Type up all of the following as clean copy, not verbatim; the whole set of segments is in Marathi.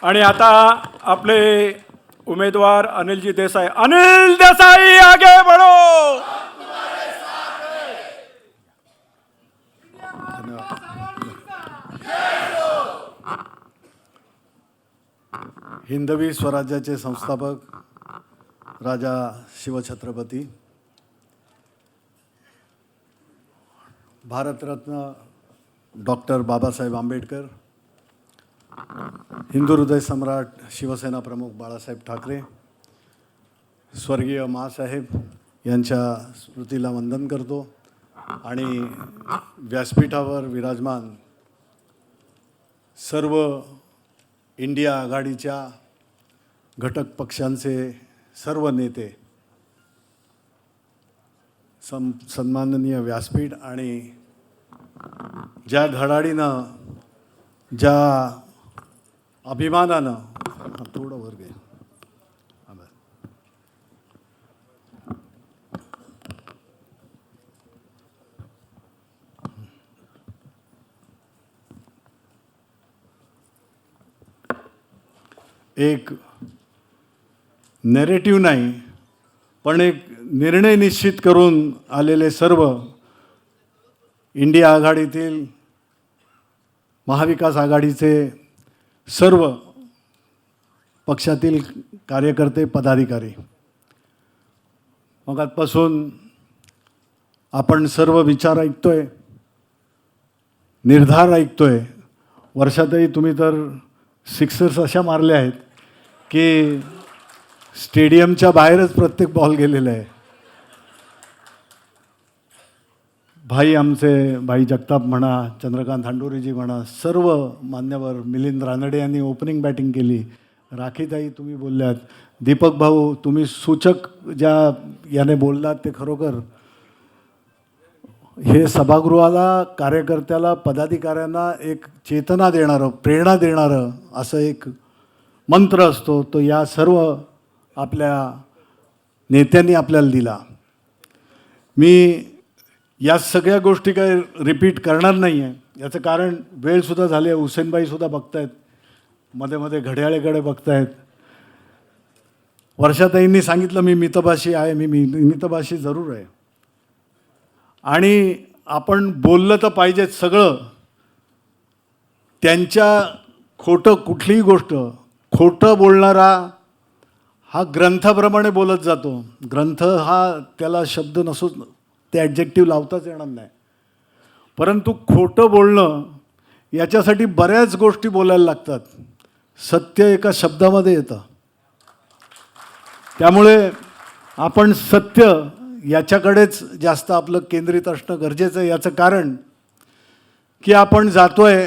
आणि आता आपले उमेदवार अनिलजी देसाई, अनिल देसाई आगे बढ़ो। हिंदवी स्वराज्याचे संस्थापक राजा शिवछत्रपती, भारतरत्न डॉक्टर बाबासाहेब आंबेडकर, हिंदू हृदय सम्राट शिवसेना प्रमुख बाळासाहेब ठाकरे, स्वर्गीय माँसाहेब यांच्या स्मृतीला वंदन करतो आणि व्यासपीठावर विराजमान सर्व इंडिया आघाडीच्या घटक पक्षांचे सर्व नेते, सन्माननीय व्यासपीठ आणि ज्या धडाडीनं, ज्या अभिमानानं, थोडं वर घे, एक नॅरेटिव्ह नाही पण एक निर्णय निश्चित करून आलेले सर्व इंडिया आघाडीतील, महाविकास आघाडीचे सर्व पक्षातील कार्यकर्ते, पदाधिकारी, मगाचपासून आपण सर्व विचार ऐकतोय, निर्धार ऐकतोय। वर्षातही तुम्ही तर सिक्सर्स अशा मारल्या आहेत की स्टेडियमच्या बाहेरच प्रत्येक बॉल गेलेला आहे। भाई आमचे भाई जगताप म्हणा, चंद्रकांत हांडोरीजी म्हणा, सर्व मान्यवर, मिलिंद रानडे यांनी ओपनिंग बॅटिंग केली, राखीताई तुम्ही बोलल्यात, दीपक भाऊ तुम्ही सूचक ज्या याने बोललात ते खरोखर हे सभागृहाला, कार्यकर्त्याला, पदाधिकाऱ्यांना एक चेतना देणारं, प्रेरणा देणारं असं एक मंत्र असतो, तो या सर्व आपल्या नेत्यांनी आपल्याला दिला। मी या सगळ्या गोष्टी काय रिपीट करणार नाही आहे, याचं कारण वेळसुद्धा झाली आहे। हुसेनबाईसुद्धा बघतायत, मध्ये मध्ये घड्याळेकडे बघतायत। वर्षाताईंनी सांगितलं मी मितभाषी आहे, मी मितभाषी जरूर आहे आणि आपण बोललं तर पाहिजेत सगळं। त्यांच्या खोटं, कुठलीही गोष्ट खोटं बोलणारा हा ग्रंथाप्रमाणे बोलत जातो। ग्रंथ हा त्याला शब्द नसोच, ते ॲडजेक्टिव्ह लावताच येणार नाही, परंतु खोटं बोलणं याच्यासाठी बऱ्याच गोष्टी बोलायला लागतात। सत्य एका शब्दामध्ये येतं, त्यामुळे आपण सत्य याच्याकडेच जास्त आपलं केंद्रित असणं गरजेचं आहे। याचं कारण की आपण जातोय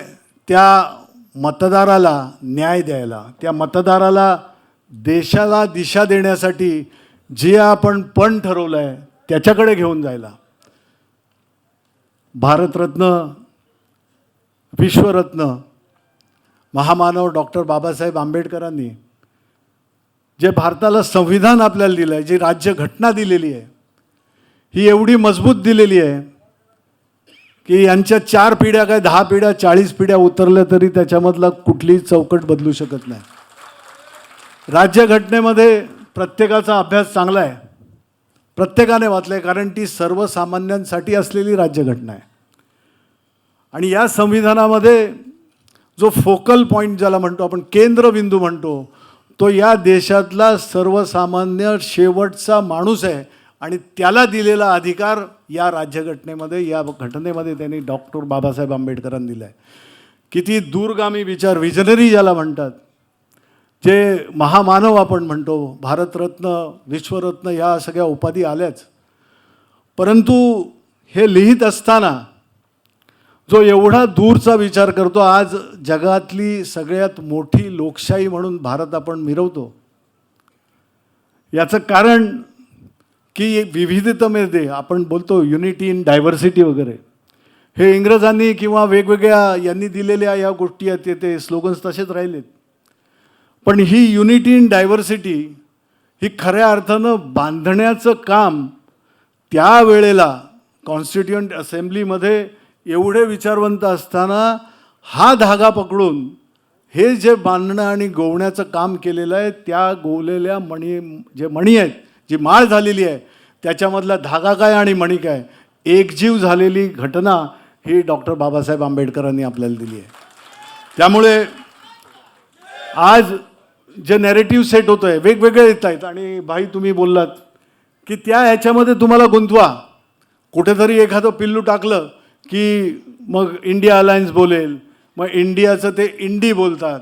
त्या मतदाराला न्याय द्यायला, त्या मतदाराला देशाला दिशा देण्यासाठी जे आपण पण ठरवलं आहे त्याच्याकडे घेऊन जायला। भारतरत्न, विश्वरत्न, महामानव डॉक्टर बाबासाहेब आंबेडकरांनी जे भारताला संविधान आपल्याला दिलं आहे, जी राज्यघटना दिलेली आहे, ही एवढी मजबूत दिलेली आहे की यांच्या 4 पिढ्या काय 10 पिढ्या 40 पिढ्या उतरल्या तरी त्याच्यामधला कुठलीही चौकट बदलू शकत नाही। राज्यघटनेमध्ये प्रत्येकाचा अभ्यास चांगला आहे, प्रत्येकाने वाचलं आहे, कारण ती सर्वसामान्यांसाठी असलेली राज्यघटना आहे। आणि या संविधानामध्ये जो फोकल पॉईंट ज्याला म्हणतो आपण, केंद्रबिंदू म्हणतो, तो या देशातला सर्वसामान्य शेवटचा माणूस आहे आणि त्याला दिलेला अधिकार या राज्यघटनेमध्ये, या घटनेमध्ये त्यांनी डॉक्टर बाबासाहेब आंबेडकरांनी दिला आहे। किती दूरगामी विचार, विजनरी ज्याला म्हणतात, जे महामानव आपण म्हणतो, भारतरत्न, विश्वरत्न या सगळ्या उपाधी आल्याच, परंतु हे लिहित असताना जो एवढा दूरचा विचार करतो, आज जगातली सगळ्यात मोठी लोकशाही म्हणून भारत आपण मिरवतो, याचं कारण की विविधतेमध्ये आपण बोलतो युनिटी इन डायव्हर्सिटी वगैरे, हे इंग्रजांनी किंवा वेगवेगळ्या यांनी दिलेल्या या गोष्टी आहेत, ते स्लोगन्स तसेच राहिलेत, पण ही युनिटी इन डायव्हर्सिटी ही खऱ्या अर्थानं बांधण्याचं काम त्यावेळेला कॉन्स्टिट्युएंट असेंब्लीमध्ये एवढे विचारवंत असताना हा धागा पकडून हे जे बांधणं आणि गोवण्याचं काम केलेलं आहे, त्या गोवलेल्या मणी आहेत, जी माळ झालेली आहे, त्याच्यामधला धागा काय आणि मणी काय, एकजीव झालेली घटना ही डॉक्टर बाबासाहेब आंबेडकरांनी आपल्याला दिली आहे. त्यामुळे आज जे नॅरेटिव्ह सेट होतं आहे, वेगवेगळे येत आहेत. आणि भाई तुम्ही बोललात की त्या ह्याच्यामध्ये तुम्हाला गुंतवा, कुठेतरी एखादं पिल्लू टाकलं की मग इंडिया अलायन्स बोलेल, मग इंडियाचं ते इंडी बोलतात,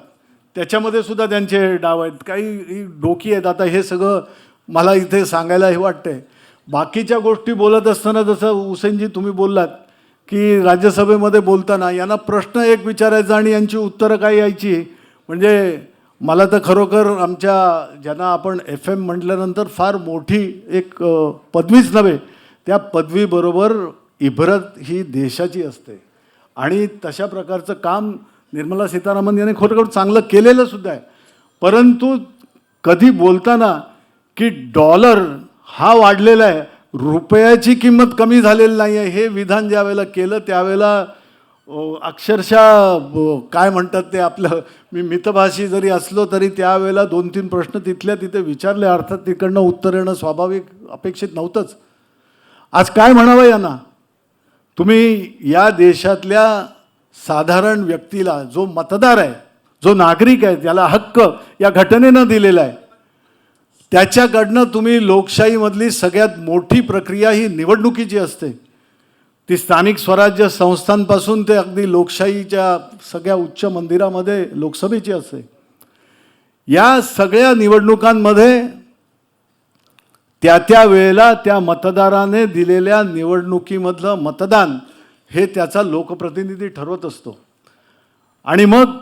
त्याच्यामध्ये सुद्धा त्यांचे डाव आहेत, काही डोकी आहेत. आता हे सगळं मला इथे सांगायला हे वाटतंय. बाकीच्या गोष्टी बोलत असताना जसं हुसेनजी तुम्ही बोललात की राज्यसभेमध्ये बोलताना यांना प्रश्न एक विचारायचा आणि यांची उत्तरं काय यायची, म्हणजे मला तर खरोखर आमच्या ज्यांना आपण FM म्हटल्यानंतर फार मोठी एक पदवीच नव्हे, त्या पदवीबरोबर इबरत ही देशाची असते. आणि तशा प्रकारचं काम निर्मला सीतारामन यांनी खरोखर चांगलं केलेलं सुद्धा आहे. परंतु कधी बोलताना की डॉलर हा वाढलेला आहे, रुपयाची किंमत कमी झालेली नाही आहे, हे विधान ज्या वेळेला केलं त्यावेळेला अक्षरशः काय म्हणतात ते आपलं, मी मितभाषी जरी असलो तरी त्यावेळेला 2-3 प्रश्न तिथल्या तिथे विचारले. अर्थात तिकडनं उत्तर येणं स्वाभाविक अपेक्षित नव्हतंच. आज काय म्हणावं यांना, तुम्ही या देशातल्या साधारण व्यक्तीला, जो मतदार आहे, जो नागरिक आहे, ज्याला हक्क या घटनेनं दिलेला आहे, त्याच्याकडनं तुम्ही लोकशाहीमधली सगळ्यात मोठी प्रक्रिया ही निवडणुकीची असते. ती स्थानिक स्वराज्य संस्थांपासून ते अगदी लोकशाहीच्या सगळ्या उच्च मंदिरामध्ये लोकसभेची असते. या सगळ्या निवडणुकांमध्ये त्या वेळेला त्या मतदाराने दिलेल्या निवडणुकीमधलं मतदान हे त्याचा लोकप्रतिनिधी ठरवत असतो. आणि मग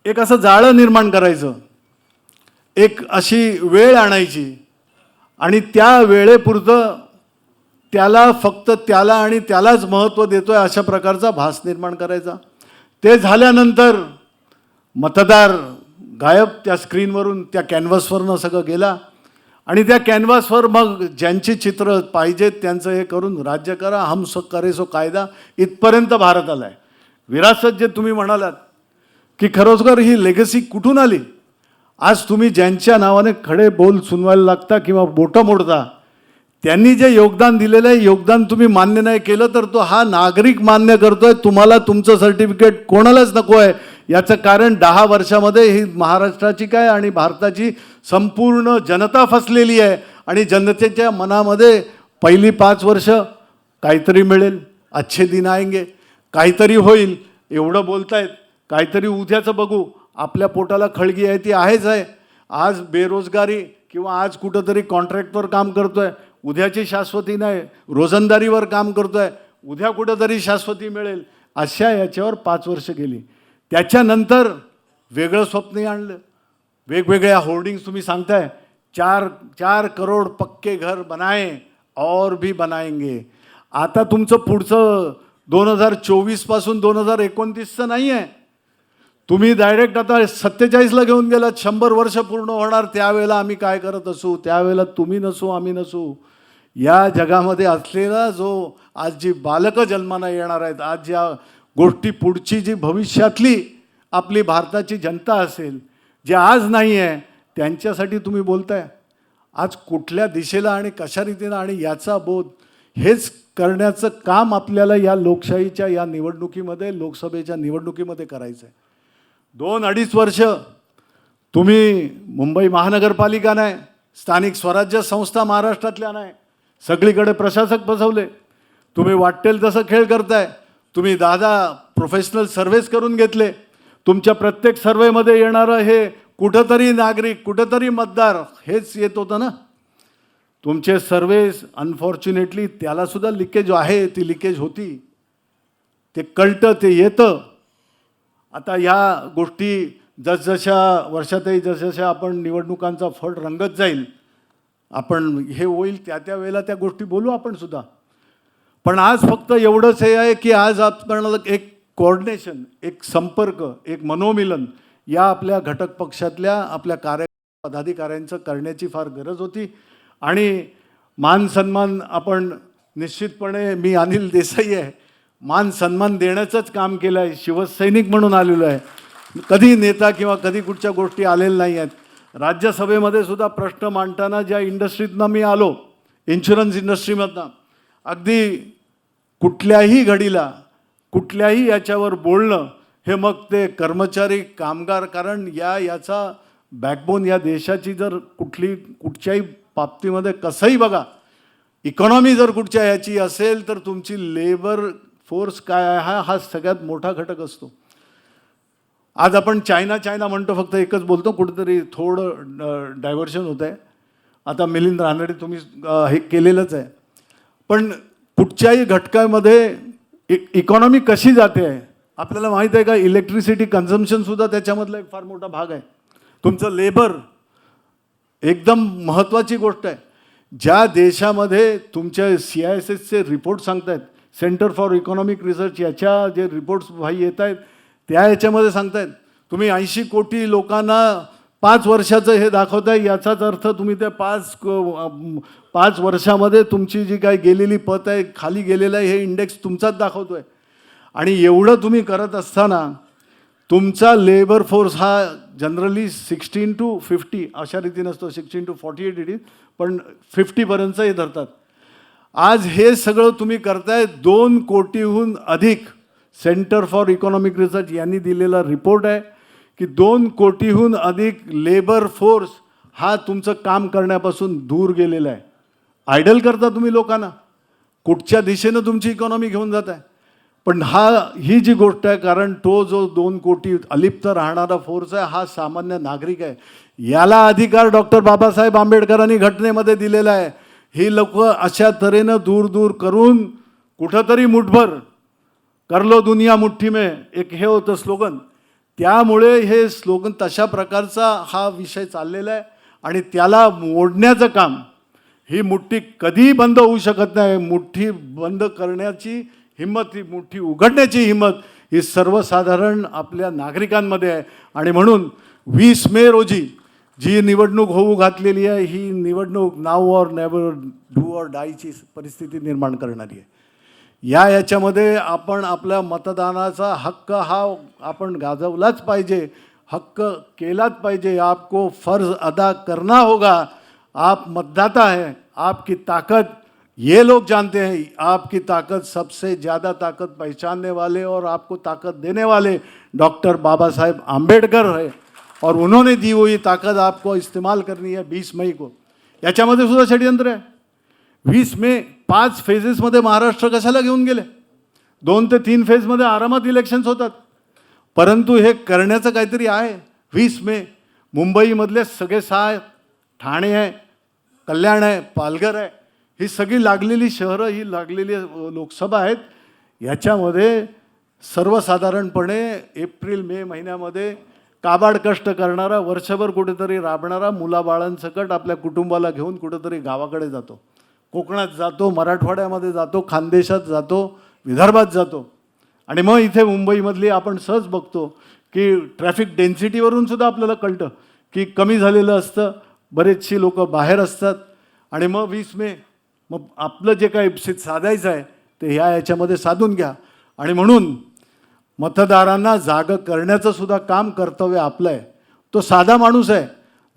एक असं जाळं निर्माण करायचं, एक अशी वेळ आणायची आणि त्या वेळेपुरतं त्याला, फक्त त्याला आणि त्यालाच महत्त्व देतोय अशा प्रकारचा भास निर्माण करायचा. ते झाल्यानंतर मतदार गायब, त्या स्क्रीनवरून त्या कॅनव्हासवरनं सगळं गेला आणि त्या कॅनव्हासवर मग ज्यांची चित्र पाहिजेत त्यांचं हे करून राज्य करा, हम करे सो कायदा, इथपर्यंत भारत आला आहे. विरासत जे तुम्ही म्हणालात की खरोखर ही लेगसी कुठून आली, आज तुम्ही ज्यांच्या नावाने खडे बोल सुनवायला लागता किंवा बोटं मोडता, त्यांनी जे योगदान दिलेलं आहे, योगदान तुम्ही मान्य नाही केलं तर तो हा नागरिक मान्य करतोय. तुम्हाला तुमचं सर्टिफिकेट कोणालाच नको आहे. याचं कारण 10 वर्षामध्ये ही महाराष्ट्राची काय आणि भारताची संपूर्ण जनता फसलेली आहे आणि जनतेच्या मनामध्ये पहिली 5 वर्ष काहीतरी मिळेल, अच्छे दिन आएंगे, काहीतरी होईल एवढं बोलतायत, काहीतरी उद्याचं बघू, आपल्या पोटाला खळगी आहे ती आहेच आहे. आज बेरोजगारी किंवा आज कुठंतरी कॉन्ट्रॅक्टवर काम करतोय, उद्याची शाश्वती नाही, रोजंदारीवर काम करतोय, उद्या कुठंतरी शाश्वती मिळेल, अशा याच्यावर 5 वर्ष गेली. त्याच्यानंतर वेगळं स्वप्न आणलं, वेगवेगळ्या होर्डिंग्स तुम्ही सांगताय, 4 करोड पक्के घर बनाए और भी बनाएंगे. आता तुमचं पुढचं 2024 पासून 2029चं नाही आहे, तुम्ही डायरेक्ट आता 47ला घेऊन गेलात. 100 वर्ष पूर्ण होणार, त्यावेळेला आम्ही काय करत असू, त्यावेळेला तुम्ही नसू आम्ही नसू. या जगामध्ये असलेला जो आज जी बालकं जन्माला येणार आहेत, आज ज्या गोष्टी, पुढची जी भविष्यातली आपली भारताची जनता असेल, जे आज नाही आहे, त्यांच्यासाठी तुम्ही बोलताय. आज कुठल्या दिशेला आणि कशा रीतीनं, आणि याचा बोध हेच करण्याचं काम आपल्याला या लोकशाहीच्या या निवडणुकीमध्ये, लोकसभेच्या निवडणुकीमध्ये करायचं आहे. 2-2.5 वर्ष तुम्ही मुंबई महानगरपालिका नाही, स्थानिक स्वराज्य संस्था महाराष्ट्रातल्या नाही, सगळीकडे प्रशासक बसवले, तुम्ही वाटेल तसं खेळ करताय. तुम्ही 10 प्रोफेशनल सर्व्हेज करून घेतले. तुमच्या प्रत्येक सर्व्हेमध्ये येणारं हे कुठंतरी नागरिक, कुठंतरी मतदार हेच येत होतं ना. तुमचे सर्व्हेज अनफॉर्च्युनेटली त्यालासुद्धा लिकेज आहे, ती लिकेज होती, ते कळतं, ते येतं. आता ह्या गोष्टी जसजशा वर्षातही जसजशा आपण निवडणुकांचा फळ रंगत जाईल, आपण हे होईल त्या वेळेला त्या गोष्टी बोलू आपण सुद्धा. पण आज फक्त एवढंच हे आहे की आज आपल्याला एक कोऑर्डिनेशन, एक संपर्क, एक मनोमिलन या आपल्या घटक पक्षातल्या आपल्या पदाधिकाऱ्यांचं करण्याची फार गरज होती. आणि मान सन्मान आपण निश्चितपणे, मी अनिल देसाई आहे, मान सन्मान देण्याचंच काम केलं आहे, शिवसैनिक म्हणून आलेलो आहे. कधी नेता किंवा कधी कुठच्या गोष्टी आलेल्या नाही आहेत. राज्यसभेमध्ये सुद्धा प्रश्न मांडताना ज्या इंडस्ट्रीतनं मी आलो, इन्शुरन्स इंडस्ट्रीमधनं, अगदी कुठल्याही घडीला कुठल्याही याच्यावर बोलणं हे मग ते कर्मचारी कामगार, कारण याचा बॅकबोन या देशाची जर कुठच्याही बाबतीमध्ये कसंही बघा, इकॉनॉमी जर कुठच्या ह्याची असेल तर तुमची लेबर फोर्स काय आहे हा सगळ्यात मोठा घटक असतो. आज आपण चायना म्हणतो, फक्त एकच बोलतो, कुठेतरी थोडं डायव्हर्शन होतं आहे. आता मिलिंद रानडे तुम्ही हे केलेलंच आहे, पण कुठच्याही घटकामध्ये इकॉनॉमी कशी जाते आहे आपल्याला माहीत आहे का? इलेक्ट्रिसिटी कन्झम्पशनसुद्धा त्याच्यामधला एक फार मोठा भाग आहे. तुमचं लेबर एकदम महत्त्वाची गोष्ट आहे. ज्या देशामध्ये तुमच्या CISSचे रिपोर्ट सांगत आहेत, सेंटर फॉर इकॉनॉमिक रिसर्च, याच्या जे रिपोर्ट्स भाई येत आहेत त्या याच्यामध्ये सांगतायत तुम्ही 80 कोटी लोकांना 5 वर्षाचं हे दाखवताय, याचाच अर्थ तुम्ही त्या 5 वर्षामध्ये तुमची जी काही गेलेली पत आहे, खाली गेलेलं आहे, हे इंडेक्स तुमचाच दाखवतो आहे. आणि एवढं तुम्ही करत असताना तुमचा लेबर फोर्स हा जनरली 16 to 50 अशा रीतीने असतो, 16 to 48 इट इज, पण 50पर्यंत हे धरतात. आज हे सगळं तुम्ही करताय. 2 कोटीहून अधिक सेंटर फॉर इकॉनॉमिक रिसर्च यांनी दिलेला रिपोर्ट आहे की 2 कोटीहून अधिक लेबर फोर्स हा तुमचं काम करण्यापासून दूर गेलेला आहे. आयडल करता तुम्ही लोकांना, कुठच्या दिशेनं तुमची इकॉनॉमी घेऊन जात आहे. पण ही जी गोष्ट आहे, कारण तो जो 2 कोटी अलिप्त राहणारा फोर्स आहे हा सामान्य नागरिक आहे. याला अधिकार डॉक्टर बाबासाहेब आंबेडकरांनी घटनेमध्ये दिलेला आहे. ही लोक अशा तऱ्हेनं दूर दूर करून कुठंतरी मुठभर कर लो दुनिया मुठ्ठी में, एक हे होतं स्लोगन. त्यामुळे हे स्लोगन तशा प्रकारचा हा विषय चाललेला आहे आणि त्याला मोडण्याचं काम, ही मुठ्ठी कधीही बंद होऊ शकत नाही. मुठ्ठी बंद करण्याची हिंमत, ही मुठ्ठी उघडण्याची हिंमत ही सर्वसाधारण आपल्या नागरिकांमध्ये आहे. आणि म्हणून 20 मे रोजी जी निवडणूक होऊ घातलेली आहे, ही निवडणूक नाव ऑर नेव्हर, डू ऑर डायची परिस्थिती निर्माण करणारी आहे. याच्यामध्ये आपण आपल्या मतदानाचा हक्क हा आपण गाजवलाच पाहिजे, हक्क केलाच पाहिजे. आपको फर्ज अदा करना होगा. आप मतदाता हैं, आपकी ताकत ये लोग जानते हैं. आपकी ताकत सबसे ज़्यादा ताकत पहचानने वाले और आपको ताकत देने वाले डॉक्टर बाबा साहेब आंबेडकर है और उन्होंने दी हुई ताकत आपको इस्तेमाल करनी है 20 मई को. याच्यामध्ये सुद्धा षडयंत्र आहे. 20 मे 5 फेजेसमध्ये महाराष्ट्र कशाला घेऊन गेले? 2 ते 3 फेजमध्ये आरामात इलेक्शन्स होतात, परंतु हे करण्याचं काहीतरी आहे. 20 मे मुंबईमधले सगळे 6, ठाणे आहे, कल्याण आहे, पालघर आहे, ही सगळी लागलेली शहरं, ही लागलेली लोकसभा आहेत. याच्यामध्ये सर्वसाधारणपणे एप्रिल मे महिन्यामध्ये काबाड कष्ट करणारा, वर्षभर कुठेतरी राबणारा, मुलाबाळांसकट आपल्या कुटुंबाला घेऊन कुठेतरी गावाकडे जातो, कोकणात जातो, मराठवाड्यामध्ये जातो, खानदेशात जातो, विदर्भात जातो. आणि मग इथे मुंबईमधली आपण सहज बघतो की ट्रॅफिक डेन्सिटीवरून सुद्धा आपल्याला कळतं की कमी झालेलं असतं, बरेचशी लोक बाहेर असतात. आणि मग 20 मे मग आपलं जे काही साधायचं आहे ते याच्यामध्ये साधून घ्या. आणि म्हणून मतदारांना जागं करण्याचं सुद्धा काम, कर्तव्य आपलं आहे. तो साधा माणूस आहे,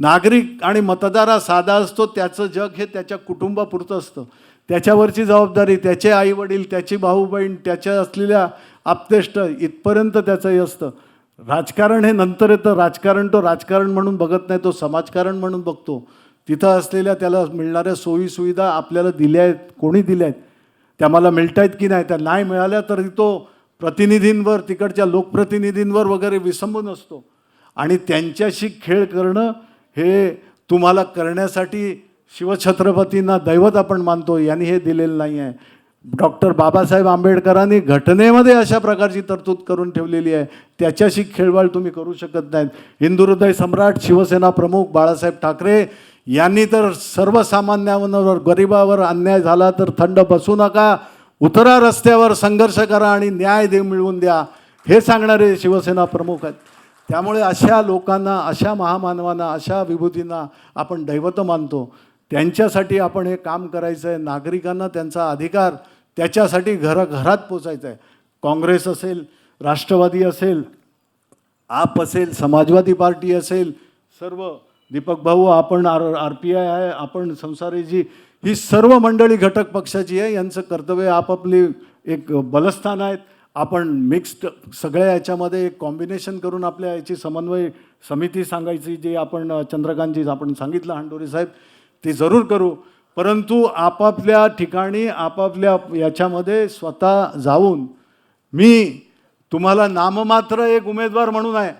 नागरिक आणि मतदार हा साधा असतो. त्याचं जग हे त्याच्या कुटुंबापुरतं असतं. त्याच्यावरची जबाबदारी, त्याचे आईवडील, त्याची भाऊ बहीण, त्याच्या असलेल्या आप्तेष्ट, इथपर्यंत त्याचंही असतं. राजकारण हे नंतर येतं. राजकारण तो राजकारण म्हणून बघत नाही, तो समाजकारण म्हणून बघतो. तिथं असलेल्या त्याला मिळणाऱ्या सोयीसुविधा आपल्याला दिल्या आहेत, कोणी दिल्या आहेत, त्या मला मिळत आहेत की नाही, त्या नाही मिळाल्या तरी तो प्रतिनिधींवर, तिकडच्या लोकप्रतिनिधींवर वगैरे विसंबून असतो. आणि त्यांच्याशी खेळ करणं हे तुम्हाला करण्यासाठी शिवछत्रपतींना दैवत आपण मानतो, यांनी हे दिलेलं नाही आहे. डॉक्टर बाबासाहेब आंबेडकरांनी घटनेमध्ये अशा प्रकारची तरतूद करून ठेवलेली आहे, त्याच्याशी खेळवाळ तुम्ही करू शकत नाहीत. हिंदू हृदय सम्राट शिवसेना प्रमुख बाळासाहेब ठाकरे यांनी तर सर्वसामान्यांवर, गरिबावर अन्याय झाला तर थंड बसू नका, उतरा रस्त्यावर, संघर्ष करा आणि न्याय मिळवून द्या, हे सांगणारे शिवसेना प्रमुख आहेत. त्यामुळे अशा लोकांना, अशा महामानवांना, अशा विभूतींना आपण दैवत मानतो. त्यांच्यासाठी आपण हे काम करायचं आहे. नागरिकांना त्यांचा अधिकार त्याच्यासाठी घराघरात पोचायचं आहे. काँग्रेस असेल, राष्ट्रवादी असेल, आप असेल, समाजवादी पार्टी असेल, सर्व दीपक भाऊ, आपण RPI आहे, आपण संसारीजी, ही सर्व मंडळी घटक पक्षाची आहे. यांचं कर्तव्य आपापली एक बलस्थान आहेत. आपण मिक्स्ड सगळ्या याच्यामध्ये एक कॉम्बिनेशन करून आपल्या याची समन्वय समिती सांगायची, जी आपण चंद्रकांतजी आपण सांगितलं हांडोरे साहेब, ती जरूर करू. परंतु आपापल्या ठिकाणी आपापल्या याच्यामध्ये स्वतः जाऊन, मी तुम्हाला नाममात्र एक उमेदवार म्हणून आहे,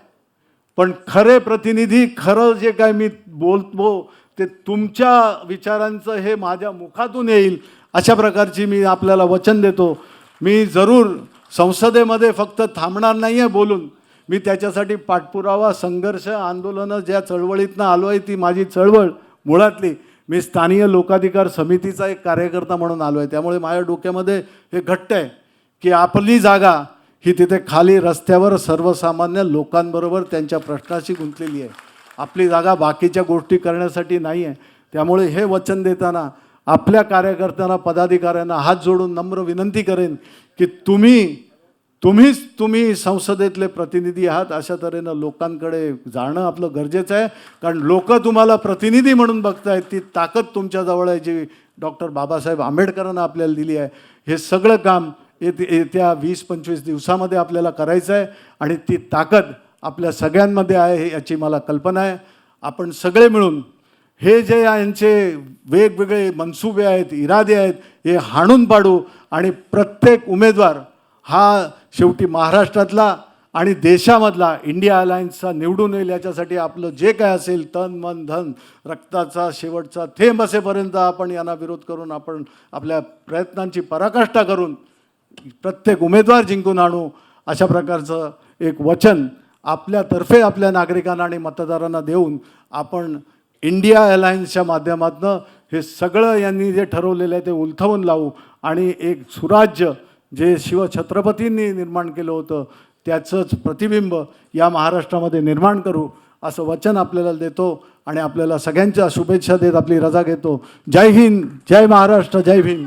पण खरे प्रतिनिधी, खरं जे काय मी बोलतो ते तुमच्या विचारांचं हे माझ्या मुखातून येईल, अशा प्रकारची मी आपल्याला वचन देतो. मी जरूर संसदेमध्ये फक्त थांबणार नाही आहे बोलून. मी त्याच्यासाठी पाठपुरावा, संघर्ष, आंदोलनं, ज्या चळवळीतनं आलो आहे ती माझी चळवळ मुळातली. मी स्थानिक लोकाधिकार समितीचा एक कार्यकर्ता म्हणून आलो आहे. त्यामुळे माझ्या डोक्यामध्ये हे घट्ट आहे की आपली जागा ही तिथे खाली रस्त्यावर सर्वसामान्य लोकांबरोबर त्यांच्या प्रश्नाशी गुंतलेली आहे. आपली जागा बाकीच्या गोष्टी करण्यासाठी नाही आहे. त्यामुळे हे वचन देताना आपल्या कार्यकर्त्यांना, पदाधिकाऱ्यांना हात जोडून नम्र विनंती करेन की तुम्ही संसदेतले प्रतिनिधी आहात. अशा तऱ्हेनं लोकांकडे जाणं आपलं गरजेचं आहे. कारण लोक तुम्हाला प्रतिनिधी म्हणून बघतायत. ती ताकद तुमच्याजवळ आहे, जी डॉक्टर बाबासाहेब आंबेडकरांना आपल्याला दिली आहे. हे सगळं काम येत्या 20-25 दिवसामध्ये आपल्याला करायचं आहे आणि ती ताकद आपल्या सगळ्यांमध्ये आहे याची मला कल्पना आहे. आपण सगळे मिळून हे जे यांचे वेगवेगळे मनसुबे आहेत, इरादे आहेत, हे हाणून पाडू आणि प्रत्येक उमेदवार हा शेवटी महाराष्ट्रातला आणि देशामधला इंडिया अलायन्सचा निवडून येईल. याच्यासाठी आपलं जे काय असेल, तन मन धन, रक्ताचा शेवटचा थेंब असेपर्यंत आपण यांना विरोध करून आपण आपल्या प्रयत्नांची पराकाष्ठा करून प्रत्येक उमेदवार जिंकून आणू, अशा प्रकारचं एक वचन आपल्यातर्फे आपल्या नागरिकांना आणि मतदारांना देऊन आपण इंडिया अलायन्सच्या माध्यमातून हे सगळं यांनी जे ठरवलेलं आहे ते उलथवून लावू आणि एक सुराज्य जे शिवछत्रपतींनी निर्माण केलं होतं त्याचंच प्रतिबिंब या महाराष्ट्रामध्ये निर्माण करू, असं वचन आपल्याला देतो आणि आपल्याला सगळ्यांच्या शुभेच्छा देत आपली रजा घेतो. जय हिंद, जय महाराष्ट्र, जय भीम.